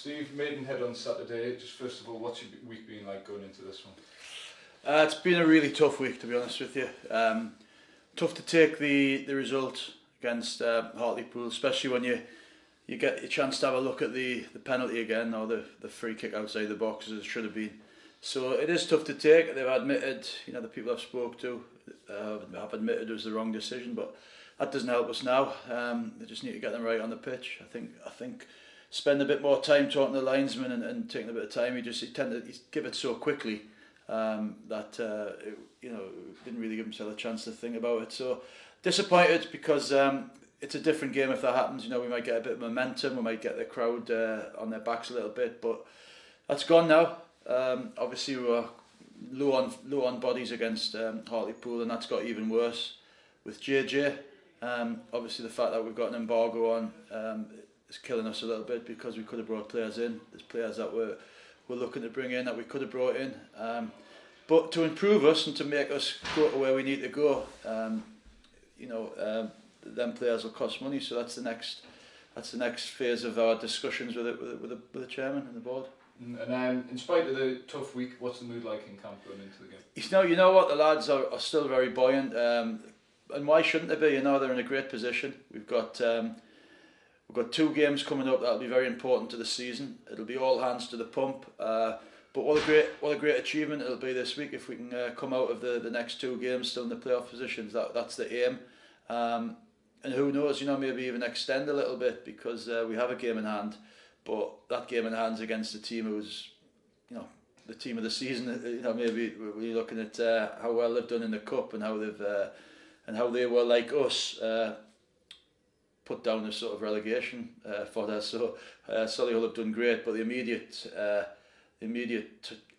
Steve, Maidenhead on Saturday. Just first of all, what's your week been like going into this one? It's been a really tough week, to be honest with you. Tough to take the result against Hartlepool, especially when you get a chance to have a look at the penalty again, or the free kick outside the box as it should have been. So it is tough to take. They've admitted, the people I've spoke to have admitted it was the wrong decision, but that doesn't help us now. They just need to get them right on the pitch. I think spend a bit more time talking to the linesman and taking a bit of time. He tend to give it so quickly that didn't really give himself a chance to think about it. So disappointed because it's a different game if that happens. We might get a bit of momentum, we might get the crowd on their backs a little bit, but that's gone now. Obviously we were low on bodies against Hartlepool, and that's got even worse with JJ. Obviously the fact that we've got an embargo on is killing us a little bit, because we could have brought players in. There's players that we're looking to bring in that we could have brought in. But to improve us and to make us go to where we need to go, them players will cost money. So that's the next phase of our discussions with the chairman and the board. And in spite of the tough week, what's the mood like in camp going into the game? You know what, the lads are still very buoyant, and why shouldn't they be? They're in a great position. We've got 2 games coming up that'll be very important to the season. It'll be all hands to the pump. But what a great achievement it'll be this week if we can come out of the next 2 games still in the playoff positions. That's the aim. And who knows, maybe even extend a little bit, because we have a game in hand. But that game in hand's against a team who's, the team of the season. Maybe we're looking at how well they've done in the cup and how they were, like us, put down as sort of relegation fodder. So Solihull have done great, but the immediate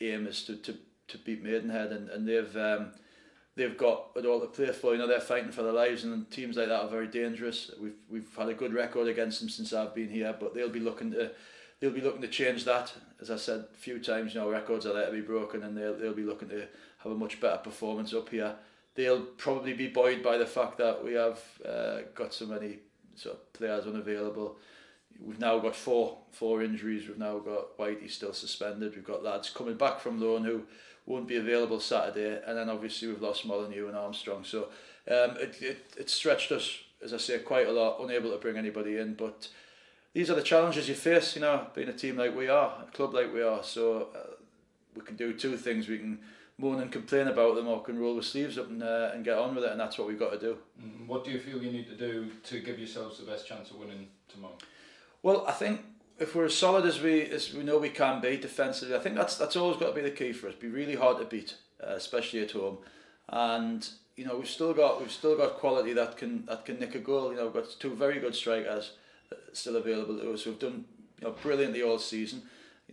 aim is to beat Maidenhead, and they've got it all to play for. They're fighting for their lives, and teams like that are very dangerous. We've had a good record against them since I've been here, but they'll be looking to change that. As I said a few times, records are there to be broken, and they'll be looking to have a much better performance up here. They'll probably be buoyed by the fact that we have got so many sort of players unavailable. We've now got four injuries. We've now got Whitey still suspended. We've got lads coming back from loan who won't be available Saturday, and then obviously we've lost Molyneux and Armstrong. So it stretched us, as I say, quite a lot, unable to bring anybody in. But these are the challenges you face, being a team like we are, a club like we are. So we can do 2 things. We can moan and complain about them, or can roll the sleeves up and get on with it, and that's what we've got to do. What do you feel you need to do to give yourselves the best chance of winning tomorrow? Well, I think if we're as solid as we know we can be defensively, I think that's always got to be the key for us. Be really hard to beat, especially at home. And we've still got quality that can nick a goal. We've got 2 very good strikers still available to us who've done brilliantly all season.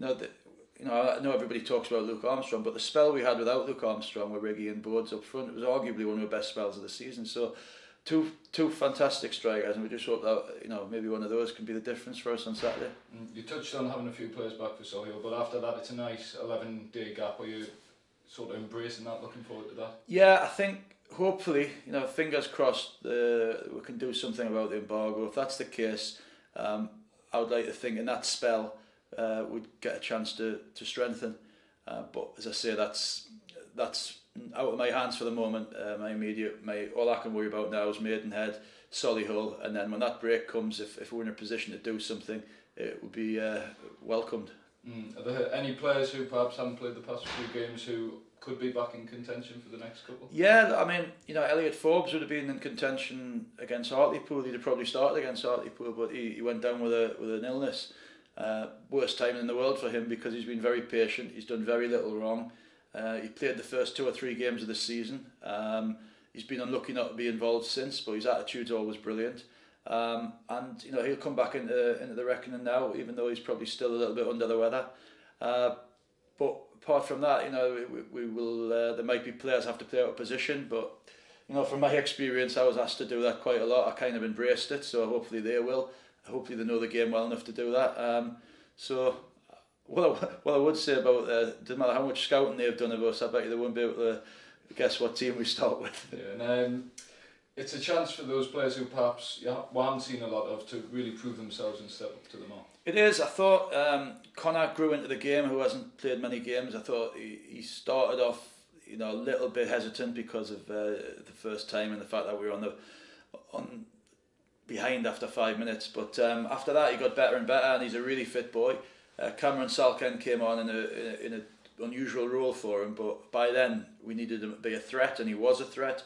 I know everybody talks about Luke Armstrong, but the spell we had without Luke Armstrong with Riggy and Boards up front, it was arguably one of the best spells of the season. So two fantastic strikers, and we just hope that maybe one of those can be the difference for us on Saturday. You touched on having a few players back for Solihull, but after that it's a nice 11-day gap. Are you sort of embracing that, looking forward to that? Yeah, I think hopefully, fingers crossed, we can do something about the embargo. If that's the case, I would like to think in that spell we'd get a chance to strengthen. But as I say, that's out of my hands for the moment. All I can worry about now is Maidenhead, Solihull, and then when that break comes, if we're in a position to do something, it would be welcomed. Are there any players who perhaps haven't played the past few games who could be back in contention for the next couple? Yeah, Elliot Forbes would have been in contention against Hartlepool. He'd have probably started against Hartlepool, but he went down with an illness. Worst timing in the world for him, because he's been very patient. He's done very little wrong. He played the first 2 or 3 games of the season. He's been unlucky not to be involved since, but his attitude's always brilliant. And he'll come back into the reckoning now, even though he's probably still a little bit under the weather. But apart from that, we will. There might be players have to play out of position, but from my experience, I was asked to do that quite a lot. I kind of embraced it, so hopefully they will. Hopefully they know the game well enough to do that. So what I would say about doesn't matter how much scouting they've done of us, I bet you they won't be able to guess what team we start with. Yeah, and it's a chance for those players who perhaps we haven't seen a lot of to really prove themselves and step up to the mark. It is. I thought Connor grew into the game, who hasn't played many games. I thought he started off, you know, a little bit hesitant because of the first time and the fact that we were on behind after 5 minutes. But after that, he got better and better, and he's a really fit boy. Cameron Salken came on in an unusual role for him, but by then we needed him to be a threat, and he was a threat.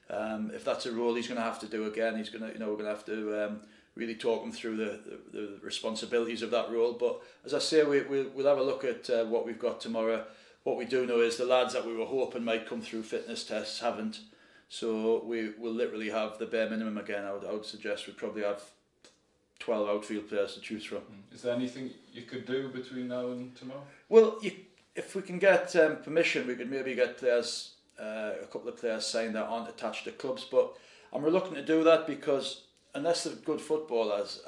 If that's a role he's going to have to do again, he's going to, you know, we're going to have to really talk him through the responsibilities of that role. But as I say, we'll have a look at what we've got tomorrow. What we do know is the lads that we were hoping might come through fitness tests haven't, so we will literally have the bare minimum again. I would suggest we'd probably have 12 outfield players to choose from. Is there anything you could do between now and tomorrow? Well, if we can get permission, we could maybe get players, a couple of players signed that aren't attached to clubs. But I'm reluctant to do that because unless they're good footballers,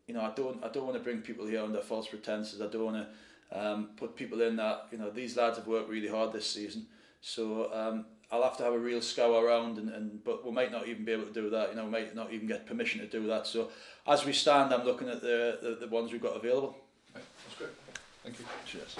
you know, I don't want to bring people here under false pretenses. I don't want to put people in that, you know, these lads have worked really hard this season. So I'll have to have a real scour around, but we might not even be able to do that. You know, we might not even get permission to do that. So as we stand, I'm looking at the ones we've got available. Right, that's great. Thank you. Cheers.